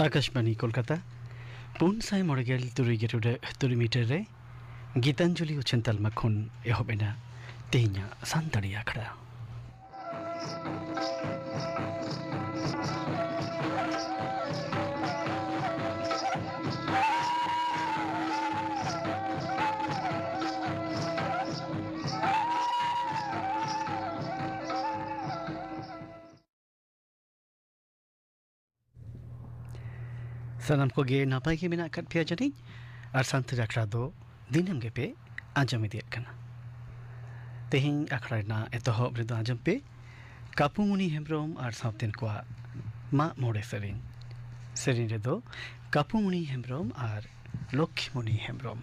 आकाशवाणी कोलकाता पुन साय मरगेल तुरी मीटर रे Geetanjali उछन मखुन एहोबेना तेहnya santari akhड़ा Sanam ko ge napai ke mina kat pia jani ar santari akhड़ा do dinam ge pe anjam idiat kana तेहिं आखड़ा एतहब रेदो आजम पे कापुमुनि हेम्ब्रम और सावतेन कोआ मा मोड़े सेरिन रेदो कापुमुनि हेम्ब्रम और लक्ष्मीमुनि हेम्ब्रम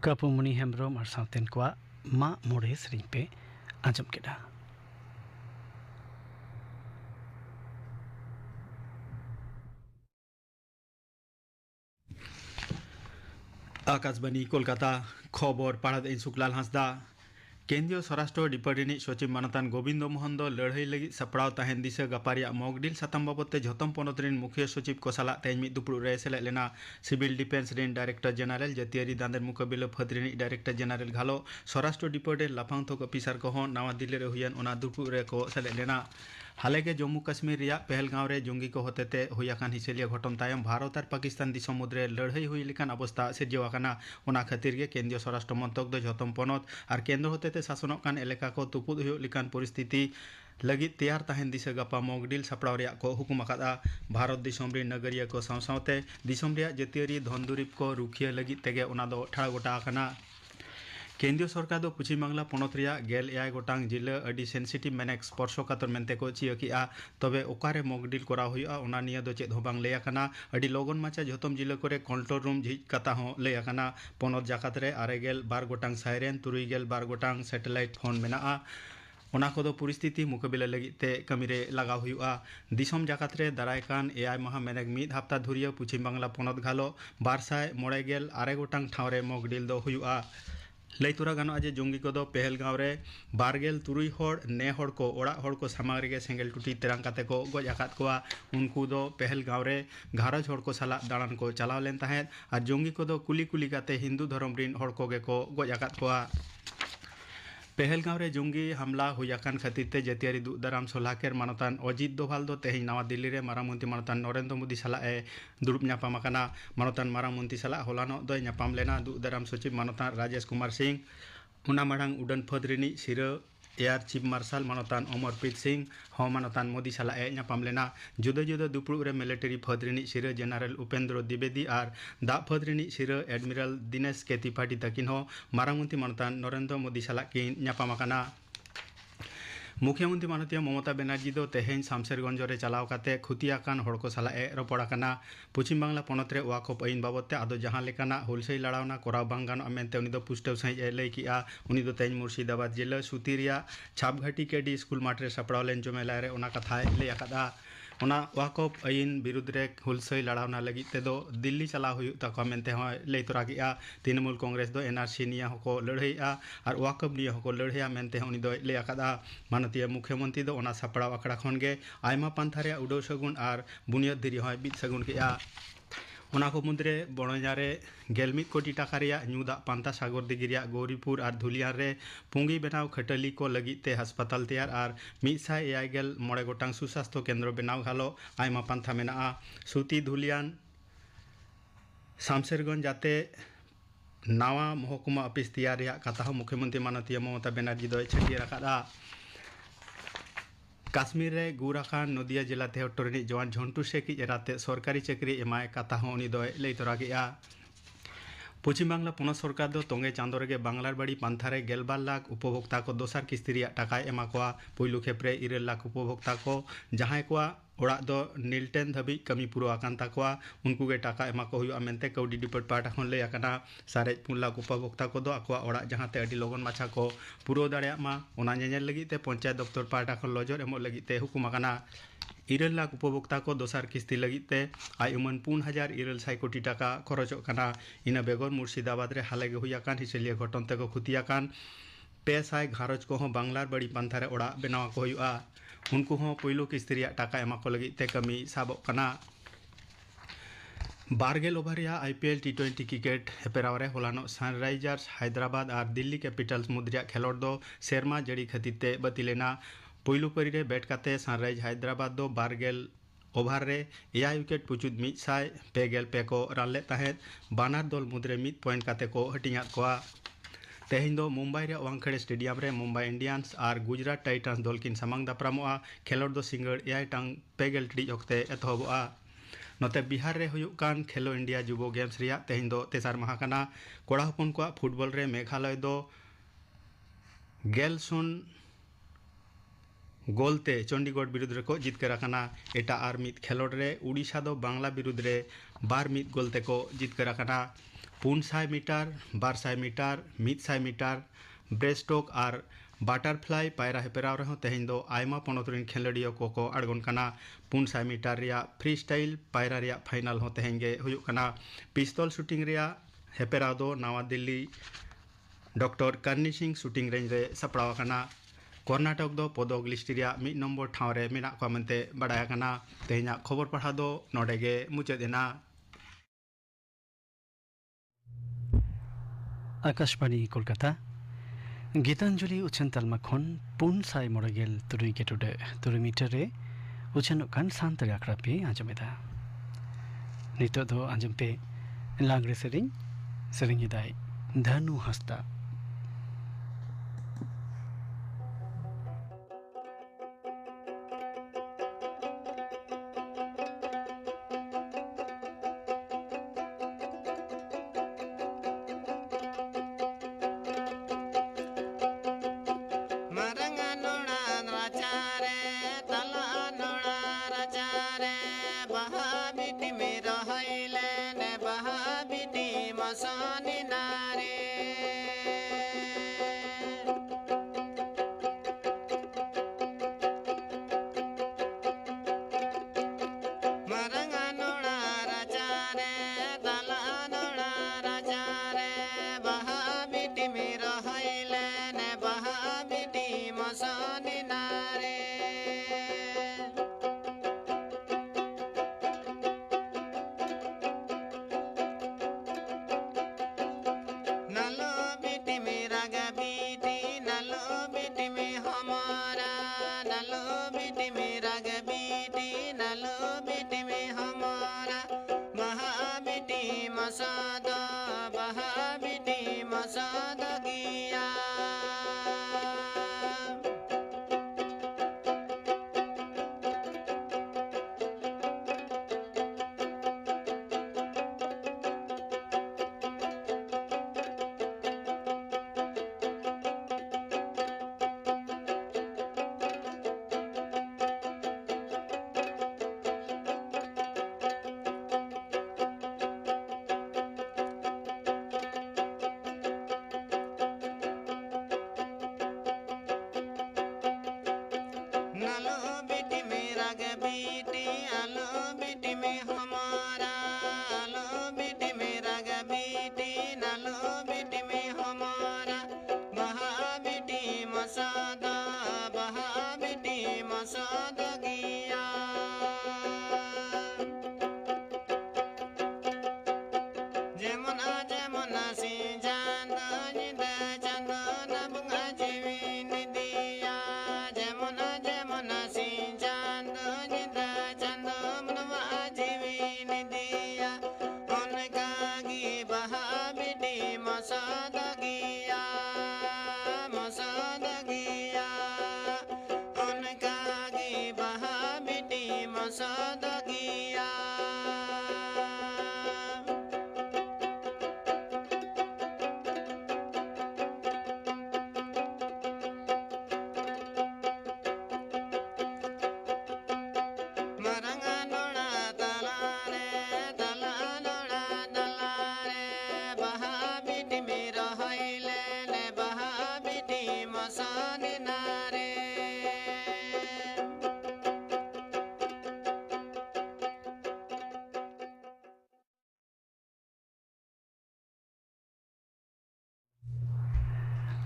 कापुमुनि हेम्ब्रम और सावतेन कोआ मा मोड़े सेरिन पे आजम केड़ा। आकाशबाणी कोलकाता खबर पढ़ाद इन सुकलाल हांसदा केंद्रीय स्वराष्ट्र डिपार्टमेंट सचिव मानतान गोविंद मोहन लड़ाई लगी सपड़ाव तहन दिशा गपारिया मॉकडिल साताम बाबते झोतम पनत मुख्य सचिव को साला तेज मिद दुपुड़ रे सेलेद लेना सिविल डिफेंस रेन डायरेक्टर जेनारेल जातियारी दांदेर मुकाबिला फदरिनी डायरेक्टर जेनारेल घालो स्वराष्ट्र डिपार्टमेंट लाफांग थोक अफिसार को नवा दिल्ली रे हुयन ओना दुपुड़ रे को सेलेद लेना हाले के जम्मू कश्मीर रिया पहलगांव रे जंगी को होतेते हुयाकान हिसेलिया घटन तायम भारत और पाकिस्तान दिसम मुद्रे लड़ाई हुई लेकान अवस्था सिरजावाकाना ओना खातिर के केंद्रीय स्वराष्ट्र मंत्रक दो झोतम पनत और केंद्र होतेते शासनक कान एलेका को तुपुद हुई लेकान परिस्थिति लगी तैयार तहन दिशा गपा मॉकडिल सपड़ाव रिया को हुकुम अकादा भारत दिसम रे नगरिया को सावसावते दिसम रिया जातियारी धन दुरिब को रुखिया लगी तेगे ओना दो ठा गोटा आकाना केंद्रीय सरकार दो पश्चिम बांगला पनत रिया गेल एआई गोटांग जिला अडी सेंसिटिव मेनेक स्पर्श कातर मेनते को चियकिआ तबे ओकारे मॉकडिल करा हुआ ओना निया दो चेद हो बांग लैयाकाना अडी लोगन माचा झोतम जिला करे कंट्रोल रूम झिज कथा हो लैयाकाना पनत जाकात रे 62 गोटांग साइरेन 32 गोटांग सैटेलाइट फोन मेनाआ ओना को परिस्थिति मुकाबिला लगी ते कमी रे लगा हुआ दिसम जाकात रे दारायकान एआई माह मेनेक मिद हफ्ता धुरिया पश्चिम बांगला पनत घालो 296 गोटांग ठाव रे मॉकडिल दो हुआ लैतुरा गानो जे जंगी को पहलगांव रे 23 हड़ ने हड़ को ओड़ा हड़ को सामांग रे सेंगल टूटी तेरांग काते को गज आकात कोआ उनको दो पहलगांव रे घारज हड़ को साला दाड़ान को चलाव लेन ताहेत और जंगी को कुली कुली काते हिंदू धर्म रिन हड़ को गे को गज आकात कोआ पहलगांव रे जंगी हमला हुयाकान खातिर ते जातियारी दुदाराम सोलाकेर मानतान अजित दोभाल दो तेहें नवा दिल्ली रे मारांग मंत्री मानतान नरेंद्र मोदी साला दुरुब ᱧᱟᱯᱟᱢ आकाना मानतान मारांग मंत्री साला होलानो दो ᱧᱟᱯᱟᱢ लेना दुदाराम सचिव मानतान राजेश कुमार सिंह उना मारांग उड़न फदरिनी सिरो एयर चीफ मार्शल मानतान अमरप्रीत सिंह हो मानतान मोदी साला ᱧᱟᱯᱟᱢ लेना जुदा जुदा दुपुड़ रे मिलिटारी फदरिनी सिरो जनरल उपेंद्र द्विवेदी और दा फदरिनी सिरो एडमिरल दिनेश के त्रिपाठी तकिन हो मारांग मंत्री मानतान नरेंद्र मोदी साला किन ᱧᱟᱯᱟᱢ आकाना मुख्यमंत्री माननीय ममता बनर्जी दो तेहें शामशेरगंज रे चलाव काते खुतियाकान हड़ को साला रपड़ाकाना पश्चिम बांगला पनत रे वाकफ आईन बाबते आदो जहां लेकाना हुलसई लड़ावना कराव बांग गानो मेनते उनी दो पुष्टव सही लई किआ उनी दो तेज मुर्शिदाबाद जिला सुतिरिया छापघाटी केडी स्कूल माठ रे सपड़ाव लेन जमेला रे ओना कथा लई आकादा ओना वाकफ आईन विरुद्ध रे हुलसई लड़ावना लगी तेदो दिल्ली चलाव हुई तक मेनते हो लई तोरा किआ तृणमूल कांग्रेस दो एनआरसी निया हको लड़ाईआ और वाकफ निया हको लड़ाईआ मेनते उनी दो लई आकादा माननीय मुख्यमंत्री दो ओना सपड़ाव आखड़ा खन गे आयमा पांथा रे उडो सगुन और बुनियाद धीरी हो बिद सगुन किआ ओना को मुद्रे बड़ोजा रे 11 कोटी टाका रिया न्यूदा पांता सागर दिगी रिया गौरीपुर और धुलियान रे पुंगी बनाव खटली को लगी ते अस्पताल तैयार और 189 गोटांग सुस्वास्थ्य केंद्र बनाव घालो आयमा पांथा मेना सुती धुलियान शामशेरगंज जाते नवा महकुमा ऑफिस तैयार रिया कथा मुख्यमंत्री माननीय ममता बनर्जी दो छटिया रखा काश्मीर रे गुराखान नदिया जिला तेहटोरनी जवान झंटू शेख एराते सरकारी चाकरी एमाय कथा हो उनी दो लई तोरा गया पश्चिम बांगला पनत सरकार दो तोंगे चांदो रे बांगलार बाड़ी पांथा रे 12 लाख उपभोक्ता को दोसार किस्ती रिया टाका एमा कोआ पुइलु खेप्रे 9 लाख उपभोक्ता को जहां कोआ ओड़ा दो नीलटेन धाबी कमी पुरो आकान ताकोआ उनको गे टाका एमा को हुआ मेनते कौडी डिपार्ट पाटा खन लई आकाना 4.5 लाख उपभोक्ता को दो आकोआ ओड़ा जहां ते अडी लोगन माछा को पुरो दाड़िया मा ओना ñeñel लगी ते पंचायत दफ्तर पाटा खन लजर एमो लगी ते हुकुम आकाना 9 लाख उपभोक्ता को दोसार किस्ती लगी ते आयुमन 4,900 कोटी टाका खरचों काना इना बेगर मुर्शिदाबाद रे हाले गे हुयाकान हिसेलिया घटन ते को खुतियाकान 500 घारज को बांगलार बड़ी पांथा रे ओड़ा बनावा को हुआ उनको हो पुइलो किस्ती रिया टाका एमा को लगी ते कमी साबो कना बारगेल ओवर या आईपीएल टी20 क्रिकेट हेपेराव रे होलानो सनराइजर्स हैदराबाद और दिल्ली कैपिटल्स मुद्रिया खेलोड दो सेरमा जड़ी खातिर ते बतिलेना पुइलो परी रे बैट काते सनराइज हैदराबाद दो बारगेल ओवर रे 8 विकेट पुचुद 100 को रान ले ताहेत बानार दल मुद्रे 1 पॉइंट काते को हटियात कोआ तेहें दो मुंबई रे वांखेड़े स्टेडियम रे मुंबई इंडियंस और गुजरात टाइटन्स दल किन सामांग दापरामोआ खेलोड दो सिंगड़ 8 टांग 5 टिड़ी ओक्ते एतहबोआ नोते बिहार रे हुयुग कान खेलो इंडिया जुबो गेम्स रिया तेहें दो तेसार माहा काना कोड़ा हपन को फुटबॉल रे मेघालय दो गेलसुन गोलते चंडीगढ़ विरुद्ध रे को जितकर आकाना एटा आर मित खेलोड रे उड़ीसा दो बांग्ला विरुद्ध रे 12 मित गोलते को जितकर आकाना 500 मीटर 200 मीटर 100 मीटर ब्रेस्टोक और बटरफ्लाई पायरा हेपेराव रहो तेहें दो आयमा पनोतरिन खेलड़ियों को अड़गोन कना 500 मीटर रिया फ्री स्टाइल पायरा रिया फाइनल हो तेहें गे हुयुग कना पिस्तौल शूटिंग रिया हेपेराव दो नवा Delhi doctor Karni Singh shooting range रे सपड़ाव कना कर्नाटक दो पदक लिस्ट मिड नम्बर ठाव रे मेना को मनते बड़ाय कना तेहना खबर पढ़ा दो नोडेगे मुचादेना आकाशवाणी कोलकाता गीतांजलि उछन तालमा खन पुन साई मोरगेल तुरुई गेटुडे तुरुई मीटर रे उछन कान सांतरी आखड़ा पे आंजमेदा नितो दो आंजम पे लागरे सेरिंग दाई धनु हस्ता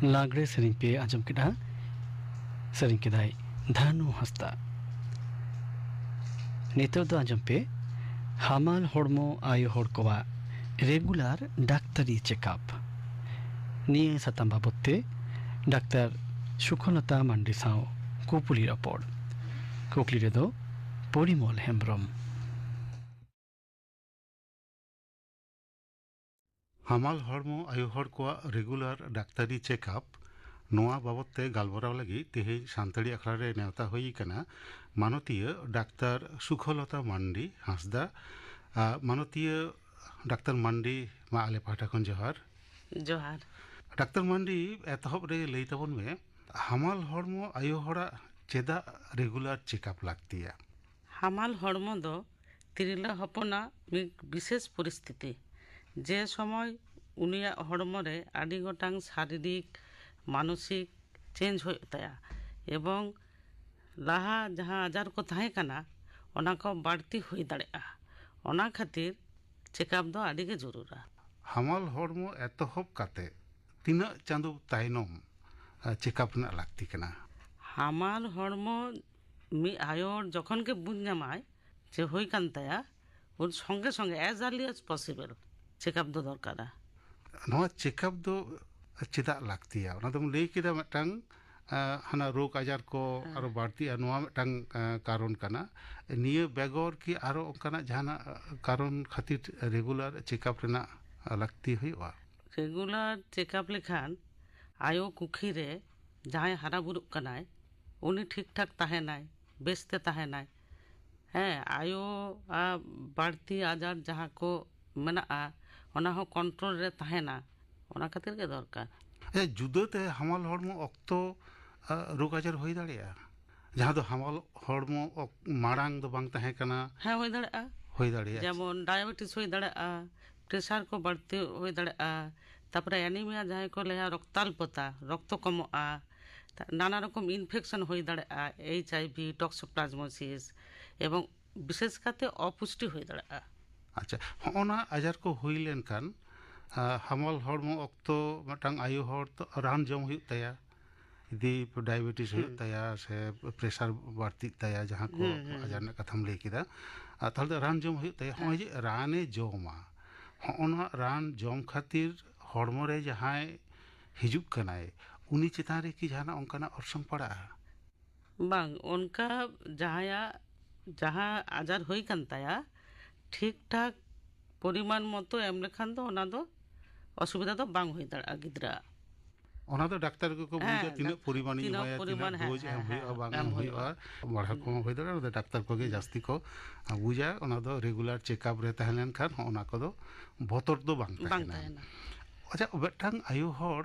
लागरे सेरिंग पे आंजम किडा सेरिंग किदाई धनु हस्ता नितो दो आंजम पे हामाल होड़मो आयो होड़ कोवा रेगुलर डाक्तारी चेकअप निये सतम बाबते डाक्तार सुखलता मांडी साओ कुपुली रपोड़ कुकली रे दो परिमल हेम्ब्रम हामाल हड़मो आयु हड़ को रेगुलर डाक्तारी चेकअप नोआ बाबते गालबराव लगी तेहे सानताड़ी आखड़ा रे नेवता हुई कना मानतीय डाक्तार सुखलता मांडी हांसदा मानतीय डाक्तार मांडी मा आले पाटा खन जोहार जोहार डाक्तार मांडी एतहब रे लई तबन में हामाल हड़मो आयु हड़ा चेदा रेगुलर चेकअप लागतिया हामाल हड़मो दो तिरला हपना विशेष परिस्थिति जे समय उनिया हड़मो रे आदि गोटांग शारीरिक मानसिक चेंज हो ताया एवं लाहा जहाँ आजार को ताहे कना ओना को बाड़ती हुई दाड़ेआ ओना खातिर चेकअप दो आदि के जरूरा hamal hormo etohop kate tina chandu tainom checkup ᱨᱮᱱᱟᱜ ᱞᱟᱹᱠᱛᱤ ᱠᱟᱱᱟ? হামাল হড়মো মি আয়োর যখন কে বুঝ নামায় যে হই কান তায়া ওর সঙ্গে সঙ্গে as early as possible checkup দো দরকারা। ᱱᱚᱣᱟ ᱪᱮᱠᱟᱯ ᱫᱚ ᱪᱮᱫᱟᱜ ᱞᱟᱹᱠᱛᱤᱭᱟ? ᱚᱱᱟ ᱫᱚᱢ ᱞᱟᱹᱭ ᱠᱮᱫᱟ ᱢᱤᱫᱴᱟᱝ ᱦᱟᱱᱟ ᱨᱳᱜᱽ ᱟᱡᱟᱨ ᱠᱚ ᱟᱨᱚ ᱵᱟᱹᱲᱛᱤᱜᱼᱟ, ᱱᱚᱣᱟ ᱢᱤᱫᱴᱟᱝ ᱠᱟᱨᱚᱱ ᱠᱟᱱᱟ। ᱱᱤᱭᱟᱹ ᱵᱮᱜᱚᱨ ᱠᱤ ᱟᱨᱚ ᱚᱱᱠᱟᱱᱟᱜ ᱡᱟᱦᱟᱱᱟᱜ ᱠᱟᱨᱚᱱ ᱠᱷᱟᱹᱛᱤᱨ ᱨᱮᱜᱩᱞᱟর চেকআপ ᱨᱮᱱᱟᱜ ᱞᱟᱹᱠᱛᱤ ᱦᱩᱭᱩᱜᱼᱟ? রেগুলার চেকআপ লেখান আয়ো কুখিরে যাহাই হারা বুরুক কানায় উনি ঠিকঠাক তাহেনায় বেসতে তাহেনায়, হ্যাঁ আয়ো বাড়তি আজার যাহা কো মেনাᱜᱼᱟ ᱚᱱᱟ ᱦᱚᱸ ᱠᱚᱱᱴᱨᱳᱞ ᱨᱮ ᱛᱟᱦᱮᱱᱟ, ᱚᱱᱟ ᱠᱷᱟᱹᱛᱤᱨ ᱜᱮ ᱫᱚᱨᱠᱟর। ᱡᱩᱫᱟᱹᱛᱮ ᱦᱟᱢᱟᱞ ᱦᱚᱲᱢᱚ ᱚᱠᱛᱚ ᱨᱳᱜᱽ ᱟᱡᱟᱨ ᱦᱩᱭ ᱫᱟᱲᱮᱭᱟᱜᱼᱟ, ᱡᱟᱦᱟᱸ ᱫᱚ ᱦᱟᱢᱟᱞ ᱦᱚᱲᱢᱚ ᱢᱟᱲᱟᱝ ᱫᱚ ᱵᱟᱝ ᱛᱟᱦᱮᱸ ᱠᱟᱱᱟ? হ্যাঁ ᱦᱩᱭ ᱫᱟᱲᱮᱭᱟᱜᱼᱟ, হুই দাঁড়িয়ে যেমন ডায়াবেটিস হয়ে দাঁড়াᱜᱼᱟ, প্রেসার ᱠᱚ ᱵᱟᱹᱲᱛᱤ ᱦᱩᱭ ᱫᱟᱲᱮᱭᱟᱜᱼᱟ, তারপরে অ্যানিমিয়া যাহাই ᱠᱚ ᱞᱟᱹᱭᱟ ᱨᱚᱠᱛᱟᱞᱯᱚতা, রক্ত কমᱚᱜᱼᱟ, নানা রকম ইনফেকশন হয়ে দাঁড়াᱜᱼᱟ, HIV, টক্সোপ্লাজমোসিস এবং বিশেষ কাতে অপুষ্টি হয়ে দাঁড়াᱜᱼᱟ। আচ্ছা, ᱦᱚᱸᱜᱼᱱᱟ ᱟᱡᱟᱨ ᱠᱚ ᱦᱩᱭ ᱞᱮᱱᱠᱷᱟᱱ ᱦᱟᱢᱟᱞ ᱦᱚᱲᱢᱚ ᱚᱠᱛᱚ ᱢᱤᱫᱴᱟᱝ ᱟᱭᱳ ᱦᱚᱲ ᱛᱚ ᱨᱟᱱ ᱡᱚᱢ ᱦᱩᱭᱩᱜ ᱛᱟᱭᱟ, ᱡᱩᱫᱤ ᱰᱟᱭᱟᱵᱮᱴᱤᱥ ᱦᱩᱭᱩᱜ ᱛᱟᱭᱟ ᱥᱮ ᱯᱨᱮᱥᱟᱨ ᱵᱟᱹᱲᱛᱤᱜ ᱛᱟᱭᱟ, ᱡᱟᱦᱟᱸ ᱠᱚ ᱟᱡᱟᱨ ᱨᱮᱱᱟᱜ ᱠᱟᱛᱷᱟᱢ ᱞᱟᱹᱭ ᱠᱮᱫᱟ, ᱛᱟᱦᱚᱞᱮ ᱨᱟᱱ ᱡᱚᱢ ᱦᱩᱭᱩᱜ ᱛᱟᱭᱟ। ᱦᱚᱸᱜᱼᱚᱭ ᱡᱮ ᱨᱟᱱᱮ ᱡᱚᱢᱟ, ᱦᱚᱸᱜᱼᱱᱟ ᱨᱟᱱ ᱡᱚᱢ ᱠᱷᱟᱹᱛᱤᱨ ᱦᱚᱲᱢᱚ ᱨᱮ ᱡᱟᱦᱟᱸᱭ ᱦᱤᱡᱩᱜ ᱠᱟᱱᱟᱭ ᱩᱱᱤ ᱪᱮᱛᱟᱱ ᱨᱮ ᱠᱤ ᱡᱟᱦᱟᱱᱟᱜ ᱚᱱᱠᱟᱱᱟᱜ ᱚᱨᱥᱚᱝ ᱯᱟᱲᱟᱜᱼᱟ? ᱵᱟᱝ, ᱚᱱᱠᱟ ᱡᱟᱦᱟᱸᱭᱟᱜ ᱡᱟᱦᱟᱸ ᱟᱡᱟᱨ ᱦᱩᱭ ᱠᱟᱱ ᱛᱟᱭᱟ ᱴᱷᱤᱠ ᱴᱷᱟᱠ পরিমাণ মতো এম লেখান ᱫᱚ ᱚᱱᱟ ᱫᱚ অসুবিধা ᱫᱚ ᱵᱟᱝ ᱦᱩᱭ ᱫᱟᱲᱮᱭᱟᱜᱼᱟ ᱜᱤᱫᱽᱨᱟᱹ। ᱚᱱᱟ ᱫᱚ ᱰᱟক্তার ᱠᱚᱠᱚ ᱵᱩᱡᱟ ᱛᱤᱱᱟᱹᱜ ᱯᱚরিমাণᱤᱧ ᱛᱤᱱᱟᱹᱜ ᱮᱢᱟᱭᱟ, পরিমাণ, ᱛᱤᱱᱟᱹᱜ হ্যাঁ, ᱰᱳজ ᱮᱢ হ্যাঁ, হুᱭᱩᱜᱼᱟ ᱵᱟᱝ এম ᱮᱢ ᱦᱩᱭᱩᱜᱼᱟ, ᱵᱟᱲᱦᱟᱣ ᱠᱚᱢ ᱦᱩᱭ ᱫᱟᱲᱮᱭᱟᱜᱼᱟ। ᱚᱱᱟ ᱫᱚ ᱰᱟক্তার ᱠᱚᱜᱮ ᱡᱟᱹᱥᱛᱤ ᱠᱚ ᱵᱩᱡᱟ। ᱚᱱᱟ ᱫᱚ রেগুলার চেকআপ ᱨᱮ ᱛᱟᱦᱮᱸ ᱞᱮᱱᱠᱷᱟᱱ ᱚᱱᱟ ᱠᱚᱫᱚ ᱵᱚᱛᱚᱨ ᱫᱚ ᱵᱟᱝ ᱵᱟᱝ ᱛᱟᱦᱮᱱᱟ। ᱛᱟᱦᱮᱱᱟ। ᱟᱪᱪᱷᱟ, ᱢᱤᱫᱴᱟᱝ ᱟᱭᱳ ᱦᱚᱲ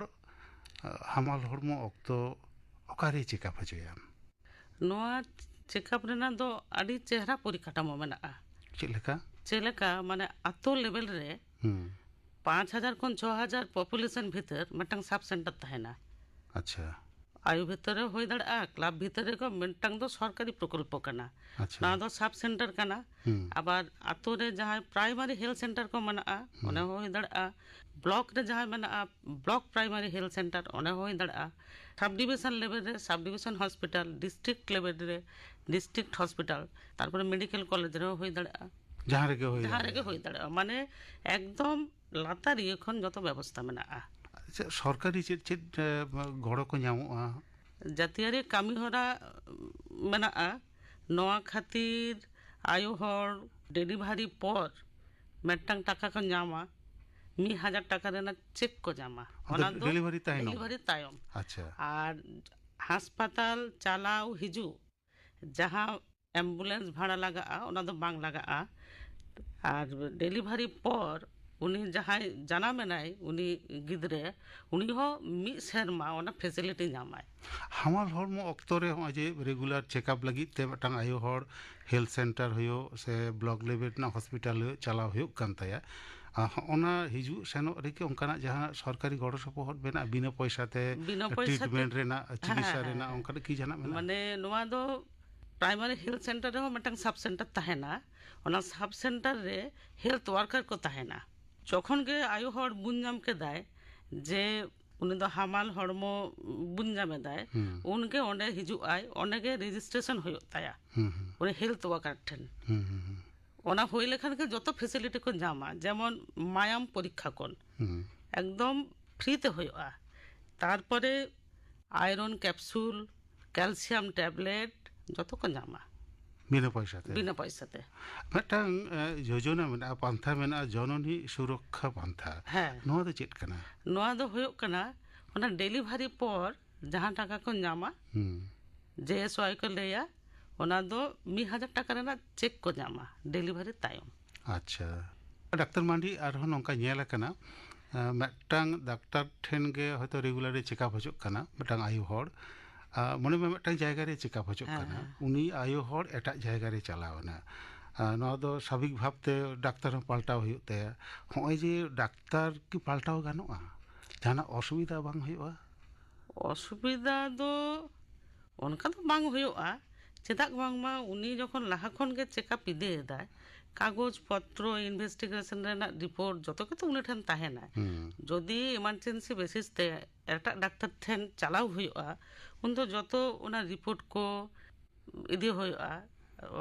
ᱦᱟᱢᱟᱞ ᱦᱚᱲᱢᱚ ᱚᱠᱛᱚ ᱚᱠᱟᱨᱮ ᱪᱮᱠᱟᱯ ᱦᱚᱪᱚᱭᱟ? ᱱᱚᱣᱟ ᱪᱮᱠᱟᱯ ᱨᱮᱱᱟᱜ ᱫᱚ ᱟᱹᱰᱤ ᱪᱮᱦᱨᱟ ᱯᱚᱨᱤᱠᱟᱴᱷᱟᱢᱳ ᱢᱮᱱᱟᱜᱼᱟ। ᱪᱮᱫ ᱞᱮᱠᱟ? ᱪᱮᱫ ᱞᱮᱠᱟ ᱢᱟᱱᱮ ᱟᱛᱳ লেভেল ᱨᱮ 5,000 ᱠᱷᱚᱱ 6,000 ᱯᱚᱯᱩᱞᱮᱥᱚᱱ ᱵᱷᱤᱛᱟᱹᱨ ᱢᱤᱫᱴᱟᱝ ᱥᱟᱵ ᱥᱮন্টার ᱛᱟᱦᱮᱱᱟ। আচ্ছা আয়ু ভিতরে হয়ে দাঁড়াᱜᱼᱟ, ক্লাব ভিতরে ᱠᱚ ᱢᱤᱫᱴᱟᱝ ᱫᱚ ᱥᱚᱨᱠᱟরি ᱯᱨᱚᱠᱚᱞᱯᱚ ᱠᱟᱱᱟ, আচ্ছা ᱱᱚᱣᱟ ᱫᱚ ᱥᱟᱵ ᱥᱮন্টার ᱠᱟᱱᱟ। আবার ᱟᱛᱳ ᱨᱮ ᱡᱟᱦᱟᱸᱭ ᱯᱨᱟᱭᱢᱟরি ᱦᱮᱞথ ᱥᱮন্টার ᱠᱚ ᱢᱮᱱᱟᱜᱼᱟ ᱚᱱᱟ ᱦᱚᱸ ᱦᱩᱭ ᱫᱟᱲᱮᱭᱟᱜᱼᱟ, ᱵᱞᱚᱠ ᱨᱮ ᱡᱟᱦᱟᱸ ᱢᱮᱱᱟᱜᱼᱟ ᱵᱞᱚᱠ ᱯᱨᱟᱭᱢᱟরি ᱦᱮᱞথ ᱥᱮন্টার ᱚᱱᱟ ᱦᱚᱸ ᱦᱩᱭ ᱫᱟᱲᱮᱭᱟᱜᱼᱟ, সাব ডিভিশন লেভেল রে sub division hospital, district level রে ডিস্ট্রিক্ট হসপিটাল, তারপরে মেডিকেল কলেজ রেও হয়ে দাঁড়াᱜᱼᱟ, ᱡᱟᱦᱟᱸ ᱨᱮᱜᱮ ᱦᱩᱭ ᱡᱟᱦᱟᱸ ᱫᱟᱲᱮᱭᱟᱜᱼᱟ। ᱨᱮᱜᱮ ᱦᱩᱭ ᱫᱟᱲᱮᱭᱟᱜᱼᱟ, ᱢᱟᱱᱮ ᱮᱠᱫᱚᱢ ᱞᱟᱛᱟᱨᱤᱭᱟᱹ ᱠᱷᱚᱱ ᱡᱚᱛᱚ ᱵᱮᱵᱚᱥᱛᱷᱟ ᱢᱮᱱᱟᱜᱼᱟ। ᱟᱪᱪᱷᱟ, ᱥᱚᱨᱠᱟরি ᱪᱮᱫ ᱪᱮᱫ ᱜᱚᱲᱚ ᱠᱚ ᱧᱟᱢᱚᱜᱼᱟ? জাতীয়ারি কামিহরা মেনাᱜᱼᱟ, ᱱᱚᱣᱟ ᱠᱷᱟᱹᱛᱤᱨ ᱟᱭᱳ ᱦᱚᱲ ᱰᱮᱞᱤᱵᱷᱟᱨᱤ ᱯᱚᱨ ᱢᱤᱫᱴᱟᱝ ᱴᱟᱠᱟ ᱠᱚ ᱧᱟᱢᱟ, 1,000 টাকা ᱨᱮᱱᱟᱜ চেক ᱠᱚ ᱧᱟᱢᱟ, ᱚᱱᱟ ᱫᱚ ডেলিভারি তাইনম? ডেলিভারি তায়ᱚᱢ। আচ্ছা আর হাসপাতাল চালাও হিজুগ যাহা অ্যাম্বুলেন্স ভাড়া লাগাᱜᱼᱟ ᱚᱱᱟ ᱫᱚ ᱵᱟᱝ ᱞᱟᱜᱟᱜᱼᱟ। আর ডেলিভারি পর উনি ᱡᱟᱦᱟᱸᱭ ᱡᱟᱱᱟᱢᱮᱱᱟᱭ ᱩᱱᱤ ᱜᱤᱫᱽᱨᱟᱹ ᱩᱱᱤ ᱦᱚᱸ 1 ᱥᱮᱨᱢᱟ ᱚᱱᱟ ᱯᱷᱮᱥᱤᱞᱤᱴᱤ ᱧᱟᱢᱟᱭ। ᱦᱟᱢᱟᱞ ᱦᱚᱲᱢᱚ ᱚᱠᱛᱚ ᱨᱮ ᱦᱚᱸᱜᱼᱚᱭ ᱡᱮ রেগুলার চেকআপ ᱞᱟᱹᱜᱤᱫ ᱛᱮ ᱢᱤᱫᱴᱟᱝ ᱟᱭᱳ ᱦᱚᱲ ᱦᱮᱞথ ᱥᱮন্টার ᱦᱩᱭᱩᱜ ᱥᱮ ᱵᱞᱚᱠ লেভেল ᱨᱮᱱᱟᱜ ᱦᱚᱥᱯᱤᱴᱟᱞ ᱪᱟᱞᱟᱣ ᱦᱩᱭᱩᱜ ᱠᱟᱱ ᱛᱟᱭᱟ, ᱚᱱᱟ ᱦᱤᱡᱩᱜ ᱥᱮᱱᱚᱜ ᱨᱮᱜᱮ ᱚᱱᱠᱟᱱᱟᱜ ᱡᱟᱦᱟᱸ ᱥᱚᱨᱠᱟরি ᱜᱚᱲᱚ ᱥᱚᱯᱚᱦᱚᱫ ᱢᱮᱱᱟᱜᱼᱟ ᱵᱤᱱᱟᱹ ᱯᱚᱭᱥᱟᱛᱮ ᱵᱤᱱᱟᱹ ᱯᱚᱭᱥᱟᱛᱮ ᱴᱨᱤᱴᱢᱮন্ট ᱨᱮᱱᱟᱜ চিকিৎসা হ্যাঁ, রেᱱᱟᱜ ᱚᱱᱠᱟᱱᱟᱜ কি ᱡᱟᱦᱟᱱᱟᱜ ᱢᱮᱱᱟᱜᱼᱟ? মানে ᱱᱚᱣᱟ ᱫᱚ প্রাইমারি হেলথ সেন্টার ᱨᱮᱦᱚᱸ ᱢᱤᱫᱴᱟᱝ ᱥᱟᱵ ᱥᱮন্টার ᱛᱟᱦᱮᱱᱟ, ᱚᱱᱟ ᱥᱟᱵ ᱥᱮন্টার ᱨᱮ ᱦᱮᱞথ ᱳয়ার্কার ᱠᱚ ᱛᱟᱦᱮᱱᱟ। যখন গে আয়ু হড় বুঝ ᱧᱟᱢ ᱠᱮᱫᱟᱭ যে উনি ᱫᱚ হামাল হড়ᱢᱚ বুঝ ᱧᱟᱢᱮᱫᱟᱭ, উনকে ᱚᱸᱰᱮ ᱦᱤᱡᱩᱜ ᱟᱭ, ᱚᱸᱰᱮ ᱜᱮ রেজিস্ট্রেশন ᱦᱩᱭᱩᱜ ᱛᱟᱭᱟ উনি হেলথ ওয়ার্কার ᱴᱷᱮᱱ। ওনা হয়ে লেখান গে যত ফেসিলিটি কো ᱧᱟᱢᱟ, যেমন মায়াম পরীক্ষা কোন একদম ফ্রিতে ᱦᱩᱭᱩᱜᱼᱟ, তারপরে আয়রন ক্যাপসুল, ক্যালসিয়াম ট্যাবলেট যত কো ᱧᱟᱢᱟ বিনা পয়সাতে? বিনা পয়সাতে। ᱢᱤᱫᱴᱟᱝ ᱡᱳᱡᱚᱱᱟ ᱢᱮᱱᱟᱜᱼᱟ, ᱯᱟᱱᱛᱷᱟ ᱢᱮᱱᱟᱜᱼᱟ, ᱡᱚᱱᱚᱱᱤ ᱥᱩᱨᱚᱠᱠᱷᱟ ᱯᱟᱱᱛᱷᱟ, হ্যাঁ, ᱱᱚᱣᱟ ᱫᱚ ᱪᱮᱫ ᱠᱟᱱᱟ? ᱱᱚᱣᱟ ᱫᱚ ᱦᱩᱭᱩᱜ ᱠᱟᱱᱟ ᱚᱱᱟ ᱰᱮᱞᱤᱵᱷᱟᱨᱤ ᱯᱚᱨ ᱡᱟᱦᱟᱸ ᱴᱟᱠᱟ ᱠᱚ ᱧᱟᱢᱟ, JSY ᱠᱚ ᱞᱟᱹᱭᱟ, ᱚᱱᱟ ᱫᱚ 1,000 টাকা ᱨᱮᱱᱟᱜ চেক ᱠᱚ ᱧᱟᱢᱟ ᱰᱮᱞᱤᱵᱷᱟᱨᱤ ᱛᱟᱭᱚᱢ। ᱟᱪᱪᱷᱟ, ᱰᱟক্তার ᱢᱟᱱᱰᱤ ᱟᱨᱦᱚᱸ ᱱᱚᱝᱠᱟ ᱧᱮᱞ ᱟᱠᱟᱱᱟ, ᱢᱤᱫᱴᱟᱝ ᱰᱟক্তার ᱴᱷᱮᱱ ᱜᱮ ᱦᱚᱭᱛᱳ রেগুলারে চেকআপ হᱪᱚᱜ ᱠᱟᱱᱟ ᱢᱤᱫᱴᱟᱝ ᱟᱭᱳ ᱦᱚᱲ, ᱢᱚᱱᱮ ᱢᱮ ᱢᱤᱫᱴᱟᱝ ᱡᱟᱭᱜᱟ ᱨᱮ চেকআপ হচᱚᱜ ᱠᱟᱱᱟ, ᱩᱱᱤ ᱟᱭᱳ ᱦᱚᱲ ᱮᱴᱟᱜ ᱡᱟᱭᱜᱟ ᱨᱮ ᱪᱟᱞᱟᱣᱮᱱᱟ, ᱱᱚᱣᱟ ᱫᱚ ᱥᱟᱵᱷᱤᱠ ᱵᱷᱟᱵᱛᱮ ᱰᱟক্তার ᱦᱚᱸ ᱯᱟল্ᱴᱟᱣ ᱦᱩᱭᱩᱜ ᱛᱟᱭᱟ। ᱦᱚᱸᱜᱼᱚᱭ ᱡᱮ ᱰᱟক্তার কি ᱯᱟল্ᱴᱟᱣ ᱜᱟᱱᱚᱜᱼᱟ? ᱡᱟᱦᱟᱱᱟᱜ ᱚᱥᱩᱵᱤᱫᱷᱟ ᱵᱟᱝ ᱦᱩᱭᱩᱜᱼᱟ? অসুবিধা ᱫᱚ ᱚᱱᱠᱟ ᱫᱚ ᱵᱟᱝ ᱦᱩᱭᱩᱜᱼᱟ, ᱪᱮᱫᱟᱜ ᱵᱟᱝᱢᱟ ᱩᱱᱤ ᱡᱚᱠᱷᱚᱱ ᱞᱟᱦᱟ ᱠᱷᱚᱱ ᱜᱮ চেকআপ ᱤᱫᱤᱭᱮᱫᱟᱭ, কাগজ পত্র ইনভেস্টিগেশন ᱨᱮᱱᱟᱜ রিপোর্ট ᱡᱚᱛᱚ ᱜᱮᱛᱚ ᱩᱱᱤ ᱴᱷᱮᱱ ᱛᱟᱦᱮᱱᱟ ᱡᱩᱫᱤ ᱮᱢᱟᱨᱡᱮন্ᱥি বেসিস তে ᱮᱴᱟᱜ ᱰᱟᱠᱛᱟᱨ ᱴᱷᱮᱱ ᱪᱟᱞᱟᱣ ᱦᱩᱭᱩᱜᱼᱟ ᱩᱱ ᱫᱚ ᱡᱚᱛᱚ ᱚᱱᱟ ᱨᱤᱯᱳর্ট ᱠᱚ ᱤᱫᱤ ᱦᱩᱭᱩᱜᱼᱟ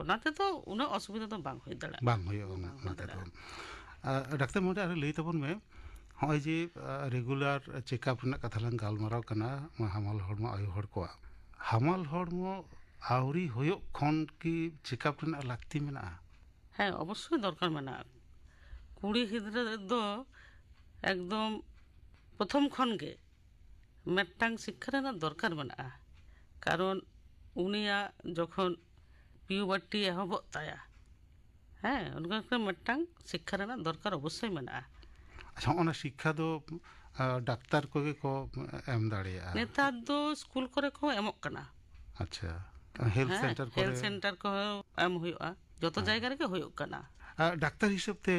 ᱚᱱᱟ ᱛᱮᱫᱚ ᱩᱱᱟᱹᱜ ᱚᱥᱩᱵᱤᱫᱷᱟ ᱫᱚ ᱵᱟᱝ ᱦᱩᱭ ᱫᱟᱲᱮᱭᱟᱜᱼᱟ ᱵᱟᱝ ᱦᱩᱭᱩᱜᱼᱟ ᱚᱱᱟ ᱛᱮᱫᱚ ᱰᱟᱠᱛᱟর ᱢᱚᱦᱚᱫᱚᱭ ᱟᱨ ᱞᱟᱹᱭ ᱛᱟᱵᱚᱱ ᱢᱮ ᱱᱚᱜᱼᱚᱭ ᱡᱮ ᱨᱮᱜᱩᱞᱟর ᱪᱮᱠᱟᱯ ᱨᱮᱱᱟᱜ ᱠᱟᱛᱷᱟ ᱞᱟᱝ ᱜᱟᱞᱢᱟᱨᱟᱣ ᱠᱟᱱᱟ ᱦᱟᱢᱟᱞ ᱦᱚᱲᱢᱚ ᱟᱭᱳ ᱦᱚᱲ ᱠᱚᱣᱟᱜ ᱦᱟᱢᱟল ᱦᱚᱲᱢᱚ আউরি ᱦᱩᱭᱩᱜ ᱠᱷᱚᱱ কি চেকআপ ᱨᱮᱱᱟᱜ ᱞᱟᱹᱠᱛᱤ ᱢᱮᱱᱟᱜᱼᱟ? হ্যাঁ অবশ্যই দরকার মেনাᱜᱼᱟ কুড়ি গᱤᱫᱽᱨᱟᱹ ᱫᱚ ᱮᱠᱫᱚᱢ ᱯᱨᱚᱛᱷᱚᱢ ᱠᱷᱚᱱ ᱜᱮ ᱢᱤᱫᱴᱟᱝ ᱥᱤᱠᱠᱷᱟ ᱨᱮᱱᱟᱜ ᱫᱚᱨᱠᱟর ᱢᱮᱱᱟᱜᱼᱟ ᱠᱟᱨᱚᱱ ᱩᱱᱤᱭᱟᱜ ᱡᱚᱠᱷᱚᱱ পিউবার্টি এহᱚᱵᱚᱜ ᱛᱟᱭᱟ হ্যাঁ ᱚᱱᱠᱟ ᱢᱤᱫᱴᱟᱝ ᱥᱤᱠᱠᱷᱟ ᱨᱮᱱᱟᱜ ᱫᱚᱨᱠᱟর ᱚᱵᱚশ্যই ᱢᱮᱱᱟᱜᱼᱟ ᱟᱪᱪᱷᱟ ᱚᱱᱟ ᱥᱤᱠᱠᱷᱟ ᱫᱚ ᱰᱟᱠᱛᱟর ᱠᱚᱜᱮ ᱠᱚ ᱮᱢ ᱫᱟᱲᱮᱭᱟᱜᱼᱟ ᱱᱮᱛᱟᱨ ᱫᱚ ᱥᱠᱩᱞ ᱠᱚᱨᱮ ᱠᱚ ᱮᱢᱚᱜ ᱠᱟᱱᱟ ᱟᱪᱪᱷᱟ ᱦᱮᱞᱛᱷ ᱥᱮᱱᱴᱟᱨ ᱠᱚᱨᱮ ᱦᱮᱞᱛᱷ ᱥᱮᱱᱴᱟর ᱠᱚᱦᱚᱸ ᱮᱢ ᱦᱩᱭᱩᱜᱼᱟ ᱡᱚᱛᱚ ᱡᱟᱭᱜᱟ ᱨᱮᱜᱮ ᱦᱩᱭᱩᱜ ᱠᱟᱱᱟ ᱰᱟᱠᱛᱟর ᱦᱤᱥᱟᱹᱵ ᱛᱮ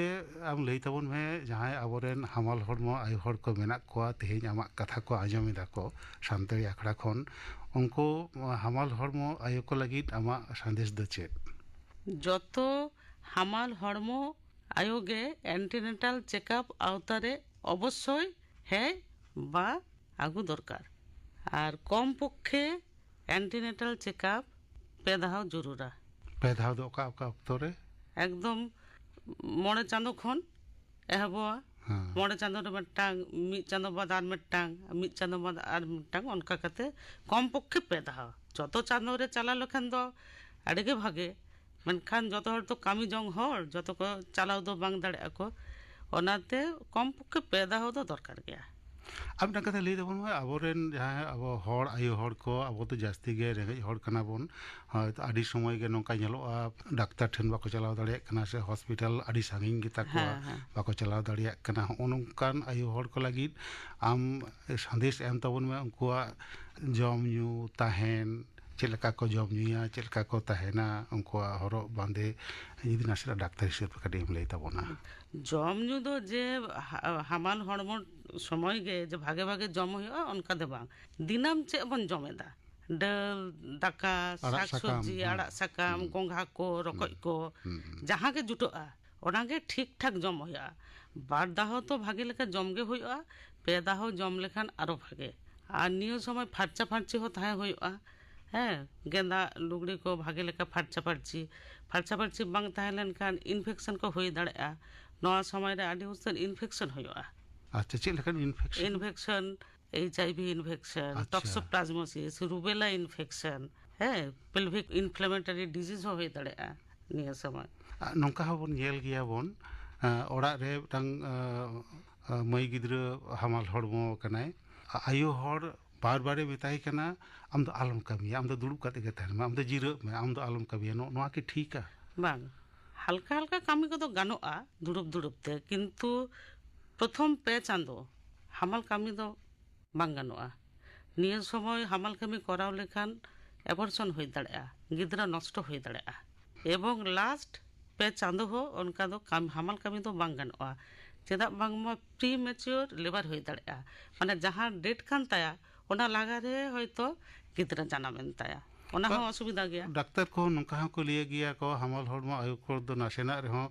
ᱟᱢ ᱞᱟᱹᱭ ᱛᱟᱵᱚᱱ ᱢᱮ ᱡᱟᱦᱟᱸᱭ ᱟᱵᱚᱨᱮᱱ ᱦᱟᱢᱟᱞ ᱦᱚᱲᱢᱚ ᱟᱭᱳ ᱦᱚᱲ ᱠᱚ ᱢᱮᱱᱟᱜ ᱠᱚᱣᱟ ᱛᱮᱦᱮᱧ ᱟᱢᱟᱜ ᱠᱟᱛᱷᱟ ᱠᱚ ᱟᱸᱡᱚᱢ ᱮᱫᱟ ᱠᱚ ᱥᱟᱱᱛᱟᱲᱤ ᱟᱠᱷᱲᱟ ᱠᱷᱚᱱ ᱩᱱᱠᱩ ᱦᱟᱢᱟল ᱦᱚᱲᱢᱚ ᱟᱭᱳ ᱠᱚ ᱞᱟᱹᱜᱤᱫ ᱟᱢᱟᱜ ᱥᱟᱸᱫᱮᱥ ᱫᱚ ᱪᱮᱫ? যত হামাল হড়মো আয়োগে অ্যান্টিনেটাল চেকআপ আওতারে অবশ্যই হ্যাঁ বা আগু দরকার আর কম পক্ষে অ্যান্টিনেটাল চেকআপ পেদাহাও জরুরা ᱯᱮ ᱫᱷᱟᱣ ᱫᱚ ᱚᱠᱟ ᱚᱠᱟ ᱚᱠᱛᱚ ᱨᱮ? একদম মᱬᱮ ᱪᱟᱸᱫᱳ ᱠᱷᱚᱱ ᱮᱦᱚᱵᱚᱜᱼᱟ ᱢᱚᱬᱮ ᱪᱟᱸᱫᱳ ᱨᱮ ᱢᱤᱫᱴᱟᱝ ᱢᱤᱫ ᱪᱟᱸᱫᱳ ᱵᱟᱫ ᱟᱨ ᱢᱤᱫᱴᱟᱝ ᱢᱤᱫ ᱪᱟᱸᱫᱳ ᱵᱟᱫ ᱟᱨ ᱢᱤᱫᱴᱟᱝ ᱚᱱᱠᱟ ᱠᱟᱛᱮ ᱠᱚᱢ ᱯᱚক্ষᱮ ᱯᱮ ᱫᱷᱟᱣ ᱡᱚᱛᱚ ᱪᱟᱸᱫᱳ ᱨᱮ ᱪᱟᱞᱟᱣ ᱞᱮᱠᱷᱟᱱ ᱫᱚ ᱟᱹᱰᱤᱜᱮ ᱵᱷᱟᱜᱮ ᱢᱮᱱᱠᱷᱟᱱ ᱡᱚᱛᱚ ᱦᱚᱲ ᱫᱚ ᱠᱟᱹᱢᱤ ᱡᱚᱝ ᱦᱚᱲ ᱡᱚᱛᱚ ᱠᱚ ᱪᱟᱞᱟᱣ ᱫᱚ ᱵᱟᱝ ᱫᱟᱲᱮᱭᱟᱜᱼᱟ ᱠᱚ ᱚᱱᱟᱛᱮ ᱠᱚᱢ ᱯᱚক্ষᱮ ᱯᱮ ᱫᱷᱟᱣ ᱫᱚ ᱫᱚᱨᱠᱟর ᱜᱮᱭᱟ ᱟᱨ ᱢᱤᱫᱴᱟᱝ ᱠᱟᱛᱷᱟ ᱞᱟᱹᱭ ᱛᱟᱵᱚᱱ ᱢᱮ ᱟᱵᱚᱨᱮᱱ ᱡᱟᱦᱟᱸᱭ ᱟᱵᱚ ᱦᱚᱲ ᱟᱭᱳ ᱦᱚᱲ ᱠᱚ ᱟᱵᱚ ᱫᱚ ᱡᱟᱹᱥᱛᱤ ᱜᱮ ᱨᱮᱸᱜᱮᱡ ᱦᱚᱲ ᱠᱟᱱᱟ ᱵᱚᱱ ᱦᱚᱭᱛᱚ ᱟᱹᱰᱤ ᱥᱚᱢᱚᱭ ᱜᱮ ᱱᱚᱝᱠᱟ ᱧᱮᱞᱚᱜᱼᱟ ᱰᱟᱠᱛᱟᱨ ᱴᱷᱮᱱ ᱵᱟᱠᱚ ᱪᱟᱞᱟᱣ ᱫᱟᱲᱮᱭᱟᱜ ᱠᱟᱱᱟ ᱥᱮ ᱦᱚᱥᱯᱤᱴᱟᱞ ᱟᱹᱰᱤ ᱥᱟᱺᱜᱤᱧ ᱜᱮᱛᱟ ᱠᱚᱣᱟ ᱵᱟᱠᱚ ᱪᱟᱞᱟᱣ ᱫᱟᱲᱮᱭᱟᱜ ᱠᱟᱱᱟ ᱦᱚᱸᱜᱼᱚ ᱱᱚᱝᱠᱟᱱ ᱟᱭᱳ ᱦᱚᱲ ᱠᱚ ᱞᱟᱹᱜᱤᱫ ᱟᱢ ᱥᱟᱸᱫᱮᱥ ᱮᱢ ᱛᱟᱵᱚᱱ ᱢᱮ ᱩᱱᱠᱩᱣᱟᱜ ᱡᱚᱢ ᱧᱩ ᱛᱟᱦᱮᱱ ᱪᱮᱫ ᱞᱮᱠᱟ ᱠᱚ ᱡᱚᱢ ᱧᱩᱭᱟ ᱪᱮᱫ ᱞᱮᱠᱟ ᱠᱚ ᱛᱟᱦᱮᱱᱟ ᱩᱱᱠᱩᱣᱟᱜ ᱦᱚᱨᱚᱜ ᱵᱟᱸᱫᱮ ᱡᱩᱫᱤ ᱱᱟᱥᱮᱱᱟᱜ ᱰᱟᱠᱛᱟর হিসেবে ᱠᱟᱹᱴᱤᱡ ᱮᱢ ᱞᱟᱹᱭ ᱛᱟᱵᱚᱱᱟ ᱡᱚᱢ ᱧᱩ ᱫᱚ ᱡᱮ হামাল হড়মোর সময় গে যে ভাগে ভাগে জম ᱦᱩᱭᱩᱜᱼᱟ ᱚᱱᱠᱟ ᱫᱚ ᱵᱟᱝ ᱫᱤᱱᱟᱹᱢ ᱪᱮᱫ ᱵᱚᱱ ᱡᱚᱢᱮᱫᱟ ᱰᱟᱹᱞ ᱫᱟᱠᱟ ᱥᱟᱠ ᱥᱚᱵᱽᱡᱤ ᱟᱲᱟᱜ ᱥᱟᱠᱟᱢ ᱜᱚᱸᱜᱷᱟ ᱠᱚ ᱨᱚᱠᱚᱡ ᱠᱚ ᱡᱟᱦᱟᱸ ᱜᱮ ᱡᱩᱴᱟᱹᱜᱼᱟ ᱚᱱᱟᱜᱮ ᱴᱷᱤᱠ ᱴᱷᱟᱠ ᱡᱚᱢ ᱦᱩᱭᱩᱜᱼᱟ ᱵᱟᱨ ᱫᱷᱟᱣ ᱛᱚ ᱵᱷᱟᱜᱮ ᱞᱮᱠᱟ ᱡᱚᱢ ᱜᱮ ᱦᱩᱭᱩᱜᱼᱟ ᱯᱮ ᱫᱷᱟᱣ ᱡᱚᱢ ᱞᱮᱠᱷᱟᱱ ᱟᱨᱚ ᱵᱷᱟᱜᱮ ᱟᱨ ᱱᱤᱭᱟᱹ ᱥᱚᱢᱚᱭ ᱯᱷᱟᱨᱪᱟ ᱯᱷᱟᱨᱪᱤ ᱦᱚᱸ ᱛᱟᱦᱮᱸ ᱦᱩᱭᱩᱜᱼᱟ ᱦᱮᱸ ᱜᱮᱸᱫᱟᱜ ᱞᱩᱜᱽᱲᱤ ᱠᱚ ᱵᱷᱟᱜᱮ ᱞᱮᱠᱟ ᱯᱷᱟᱨᱪᱟ ᱯᱷᱟᱨᱪি ᱵᱟᱝ ᱛᱟᱦᱮᱸ ᱞᱮᱱᱠᱷᱟन ইনফেকশন ᱠᱚ ᱦᱩᱭ ᱫᱟᱲᱮᱭᱟᱜᱼᱟ ᱱᱚᱣᱟ ᱥᱚᱢᱚᱭ ᱨᱮ ᱟᱹᱰᱤ ᱩᱥᱛᱟᱹᱨ ᱤᱱফেকশন ᱦᱩᱭᱩᱜᱼᱟ আচ্ছা ᱪᱮᱫ ᱞᱮᱠᱟন infection HIV infection toxoplasmosis rubella infection হ্যাঁ পেলভিক ইনফ্লেমেটরি ডিজিজ হᱚᱸ ᱦᱩᱭ ᱫᱟᱲᱮᱭᱟᱜᱼᱟ ᱱᱤᱭᱟᱹ ᱥᱚᱢᱚᱭ ᱱᱚᱝᱠᱟ ᱦᱚᱸᱵᱚᱱ ᱧᱮᱞ ᱜᱮᱭᱟ ᱵᱚᱱ ᱚᱲᱟᱜ ᱨᱮ ᱢᱤᱫᱴᱟᱝ ᱢᱟᱹᱭ ᱜᱤᱫᱽᱨᱟᱹ ᱦᱟᱢᱟᱞ ᱦᱚᱲᱢᱚ ᱠᱟᱱᱟᱭ ᱟᱭᱳ ᱦᱚᱲ ᱵᱟᱨ ᱵᱟᱨᱮ ᱢᱮᱛᱟᱭ ᱠᱟᱱᱟ ᱟᱢ ᱫᱚ ᱟᱞᱚᱢ ᱠᱟᱹᱢᱤᱭᱟ ᱟᱢ ᱫᱚ ᱫᱩᱲᱩᱵ ᱠᱟᱛᱮ ᱜᱮ ᱛᱟᱦᱮᱱ ᱢᱮ ᱟᱢ ᱫᱚ ᱡᱤᱨᱟᱹᱜ ᱢᱮ ᱟᱢ ᱫᱚ ᱟᱞᱚᱢ ᱠᱟᱹᱢᱤᱭᱟ ᱱᱚᱣᱟ ᱠᱤ ᱴᱷᱤᱠᱟ ᱵᱟᱝ হালকা হালকা কামি কত গানোয়া দুড়ুব দুড়ুবতে কিন্তু প্রথম পে চাঁদো হামাল কামি দো বাং গানোয়া নিয়ে সময় হামাল কামি করাও লেখান অ্যাবর্শন হয়ে দাঁড়ায় গিদ্রা নষ্ট হয়ে দাঁড়ায় এবং লাস্ট পে চাঁদো হো অনকা দো হামাল কামি দো বাং গানোয়া চেদা বাংমা প্রি ম্যাচিওর লেবার হয়ে দাঁড়ায় মানে যাহা ডেট কান তায়া ওনা লাগারে হয়তো গিদ্রা জানাবেন তায়া ᱚᱱᱟ ᱦᱚᱸ ᱚᱥᱩᱵᱤᱫᱟ ᱜᱮᱭᱟ ᱰᱟᱠᱛᱟᱨ ᱠᱚ ᱱᱚᱝᱠᱟ ᱦᱚᱸᱠᱚ ᱞᱟᱹᱭ ᱜᱮᱭᱟ ᱠᱚ ᱦᱟᱢᱟᱞ ᱦᱚᱲᱢᱚ ᱟᱭᱳ ᱠᱚ ᱫᱚ ᱱᱟᱥᱮᱱᱟᱜ ᱨᱮᱦᱚᱸ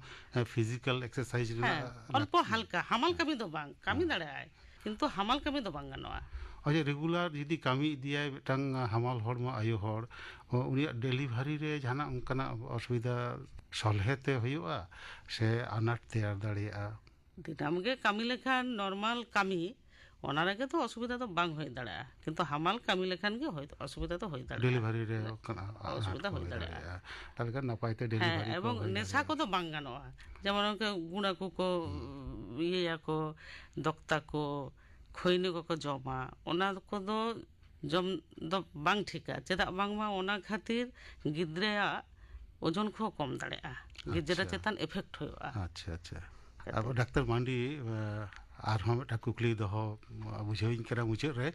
ᱯᱷᱤᱡᱤᱠᱟᱞ ᱮᱠᱥᱟᱨᱥᱟᱭᱤᱡ ᱨᱮᱱᱟᱜ অল্প হালকা হামাল কামি ᱫᱚ ᱵᱟᱝ ᱠᱟᱹᱢᱤ ᱫᱟᱲᱮᱭᱟᱜᱼᱟᱭ ᱠᱤᱱᱛᱩ হামাল ᱠᱟᱹᱢᱤ ᱫᱚ ᱵᱟᱝ ᱜᱟᱱᱚᱜᱼᱟ ᱚᱡᱮ ᱨᱮᱜᱩᱞᱟর ᱡᱩᱫᱤ ᱠᱟᱹᱢᱤ ᱤᱫᱤᱭᱟᱭ ᱢᱤᱫᱴᱟᱝ ᱦᱟᱢᱟল ᱦᱚᱲᱢᱚ ᱟᱭᱳ ᱦᱚᱲ ᱩᱱᱤᱭᱟᱜ ᱰᱮᱞᱤᱵᱷᱟᱨᱤ ᱨᱮ ᱡᱟᱦᱟᱱᱟᱜ ᱚᱱᱠᱟᱱᱟᱜ ᱚᱥᱩᱵᱤᱫᱟ ᱥᱚᱞᱦᱮ ᱛᱮ ᱦᱩᱭᱩᱜᱼᱟ ᱥᱮ ᱟᱱᱟᱴ ᱛᱮᱭᱟᱨ ᱫᱟᱲᱮᱭᱟᱜᱼᱟ ᱫᱤᱱᱟᱹᱢ ᱜᱮ ᱠᱟᱹᱢᱤ ᱞᱮᱠᱷᱟᱱ ᱱᱚᱨᱢᱟᱞ ᱠᱟᱹᱢᱤ ᱚᱱᱟ ᱨᱮᱜᱮ ᱫᱚ ᱚᱥᱩᱵᱤᱫᱟ ᱫᱚ ᱵᱟᱝ ᱦᱩᱭ ᱫᱟᱲᱮᱭᱟᱜᱼᱟ ᱠᱤᱱᱛᱩ হামাল ᱠᱟᱹᱢᱤ ᱞᱮᱠᱷᱟᱱ ᱜᱮ ᱚᱥᱩᱵᱤᱫᱟ ᱫᱚ ᱦᱩᱭ ᱫᱟᱲᱮᱭᱟᱜᱼᱟ ᱰᱮᱞᱤᱵᱷᱟরি ᱨᱮ অসুবিধা হয়ে দাঁড়ায় তাহলে খান নাপাই তে হ্যাঁ ডেলিভারি এবং নেশা কতো বাং গানোয়া যেমন গুঁড়া কুকো ইয়েয়াকো দক্তা কো খৈনি কো জমা ওনা কদো জম ᱫᱚ ᱵᱟᱝ ᱴᱷᱤᱠᱟ ᱪᱮᱫᱟᱜ ᱵᱟᱝᱢᱟ ᱚᱱᱟ ᱠᱷᱟᱹᱛᱤᱨ ᱜᱤᱫᱽᱨᱟᱹᱣᱟᱜ ᱳᱡᱚᱱ ᱠᱚ ᱠᱚᱢ ᱫᱟᱲᱮᱭᱟᱜᱼᱟ ᱜᱤᱫᱽᱨᱟᱹ ᱪᱮᱛᱟᱱ ᱮᱯᱷᱮᱠᱴ ᱦᱩᱭᱩᱜᱼᱟ ᱟᱪᱪᱷᱟ ᱟᱪᱪᱷᱟ ᱟᱵᱚ ᱰᱟᱠᱛᱟর ᱢᱟᱱᱰᱤ ᱟᱨᱦᱚᱸ ᱢᱤᱫᱴᱟᱝ ᱠᱩᱠᱞᱤ ᱫᱚᱦᱚ ᱵᱩᱡᱷᱟᱹᱣᱤᱧ ᱠᱟᱱᱟ ᱢᱩᱪᱟᱹᱫ ᱨᱮ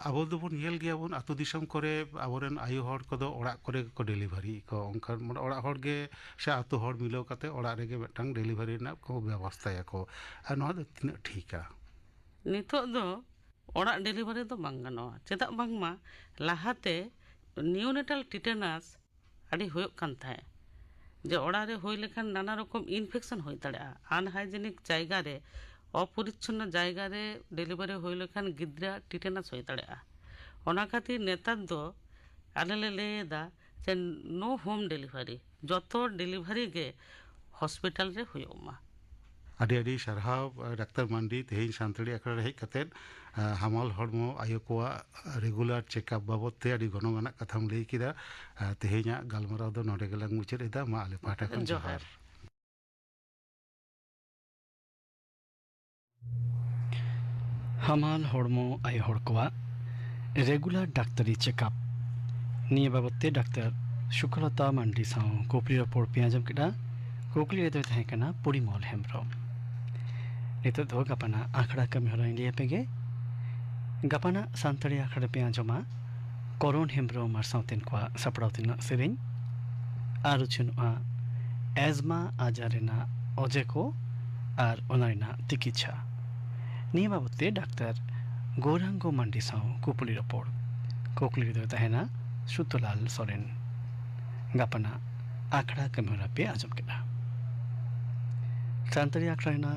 ᱟᱵᱚ ᱫᱚᱵᱚᱱ ᱧᱮᱞ ᱜᱮᱭᱟᱵᱚᱱ ᱟᱹᱛᱩ ᱫᱤᱥᱚᱢ ᱠᱚᱨᱮ ᱟᱵᱚᱨᱮᱱ ᱟᱭᱳ ᱦᱚᱲ ᱠᱚᱫᱚ ᱚᱲᱟᱜ ᱠᱚᱨᱮ ᱜᱮᱠᱚ ᱰᱮᱞᱤᱵᱷᱟᱨᱤ ᱠᱚ ᱚᱱᱠᱟᱱ ᱢᱟᱱᱮ ᱚᱲᱟᱜ ᱦᱚᱲ ᱜᱮ ᱥᱮ ᱟᱹᱛᱩ ᱦᱚᱲ ᱢᱤᱞᱟᱹᱣ ᱠᱟᱛᱮ ᱚᱲᱟᱜ ᱨᱮᱜᱮ ᱢᱤᱫᱴᱟᱝ ᱰᱮᱞᱤᱵᱷᱟᱨᱤ ᱨᱮᱱᱟᱜ ᱠᱚ ᱵᱮᱵᱚᱥᱛᱷᱟᱭᱟᱠᱚ ᱟᱨ ᱱᱚᱣᱟ ᱫᱚ ᱛᱤᱱᱟᱹᱜ ᱴᱷᱤᱠᱟ ᱱᱤᱛᱚᱜ ᱫᱚ ᱚᱲᱟᱜ ᱰᱮᱞᱤᱵᱷᱟᱨᱤ ᱫᱚ ᱵᱟᱝ ᱜᱟᱱᱚᱜᱼᱟ ᱪᱮᱫᱟᱜ ᱵᱟᱝᱢᱟ ᱞᱟᱦᱟᱛᱮ ᱱᱤᱭᱳᱱᱮᱴᱟᱞ ᱴᱤᱴᱮᱱᱟᱥ ᱟᱹᱰᱤ ᱦᱩᱭᱩᱜ ᱠᱟᱱ ᱛᱟᱦᱮᱸᱫ जे ओड़ा रे होई लेखान नाना रकम इनफेक्शन होई दाड़ा अनहाइजेनिक जायगा रे अपरिच्छन्न जायगा रे डेलीवरी होई लेखान गिद्रा टिटेनास होई दाड़ा ओना खातिर नेतार दो आले ले लेदा जे नो होम डेलीवरी जतो डेलीवरी गे हॉस्पिटल रे हुयोमा ᱟᱹᱰᱤ ᱟᱹᱰᱤ ᱥᱟᱨᱦᱟᱣ ᱰᱟᱠᱛᱟᱨ ᱢᱟᱱᱰᱤ ᱛᱮᱦᱮᱧ ᱥᱟᱱᱛᱟᱲᱤ ᱟᱠᱷᱲᱟ ᱨᱮ ᱦᱮᱡ ᱠᱟᱛᱮᱫ ᱦᱟᱢᱟᱞ ᱦᱚᱲᱢᱚ ᱟᱭᱳ ᱠᱚᱣᱟᱜ ᱨᱮᱜᱩᱞᱟᱨ ᱪᱮᱠᱟᱯ ᱵᱟᱵᱚᱫ ᱛᱮ ᱟᱹᱰᱤ ᱜᱚᱱᱚᱝ ᱟᱱᱟᱜ ᱠᱟᱛᱷᱟᱢ ᱞᱟᱹᱭ ᱠᱮᱫᱟ ᱛᱮᱦᱮᱧᱟᱜ ᱜᱟᱞᱢᱟᱨᱟᱣ ᱫᱚ ᱱᱚᱰᱮ ᱜᱮᱞᱟᱝ ᱢᱩᱪᱟᱹᱫ ᱮᱫᱟ ᱢᱟ ᱟᱞᱮ ᱯᱟᱦᱴᱟ ᱠᱷᱚᱱ ᱡᱚᱦᱟᱨ हमाल हड़मो आय हड़ कोआ रेगुलर डाक्तरी चेकअप निये बाबते डाक्तर शुक्लता मांडी साव कोपली रपोड़ पे आजम केड़ा कोकली रे तहे कना परिमल हेम्ब्रम नितो दो गपना आखड़ा कमी हरा इंडिया पेगे गपना सांतड़ी आखड़ा पे आजमा करोन हेम्ब्रम मार साउतेन कोआ सपड़ावतिन सेरेन आरुचुनआ एजमा आजारेना अजेको आर ओनारिना तिकिच्छा निये बाबते डाक्तर गौरांगो मांडी साव कोपली रपोड़ कोकली रे तहेना सुतलाल सोरेन गपना आखड़ा कमी हरा पे आजम केड़ा सांतरी आखड़ा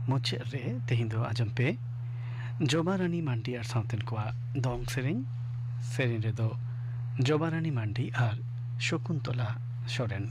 मुचे रे तेहिं दो आजम पे जोबारानी मांडी आर साउतेन कोआ दोंग सेरेन रे दो जोबारानी मांडी आर शकुंतला सोरेन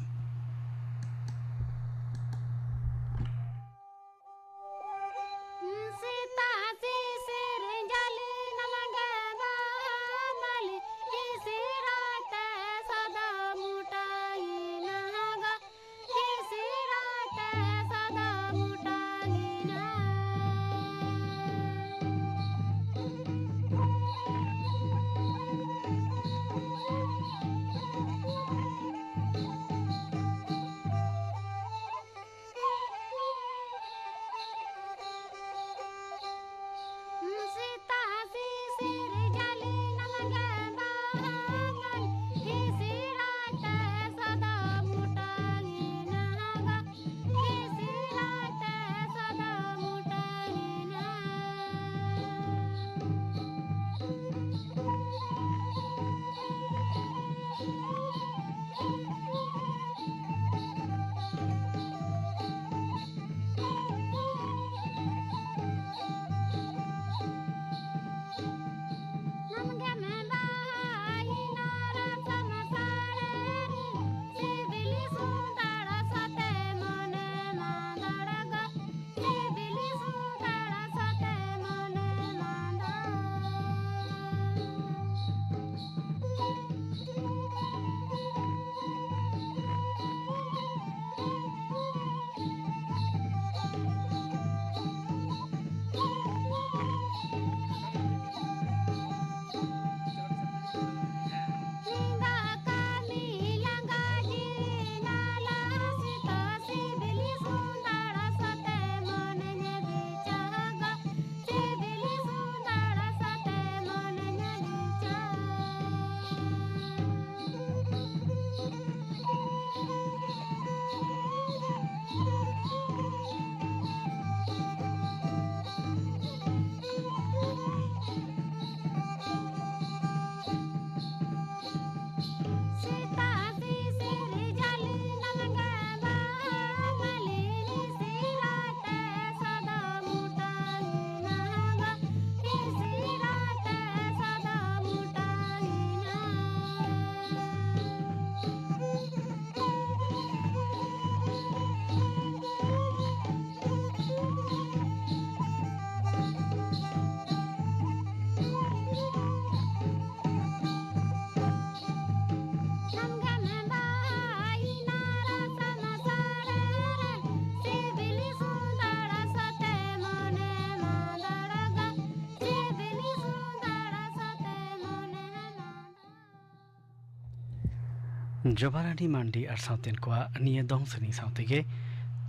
जोबारानी मांडी आर साउतेन कोआ निये दोंग सनी साउतेगे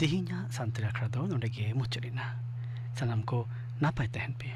तिहिना सांतरी आखड़ा दो नोडेगे मुचरिना सनाम को नापाय तहन पे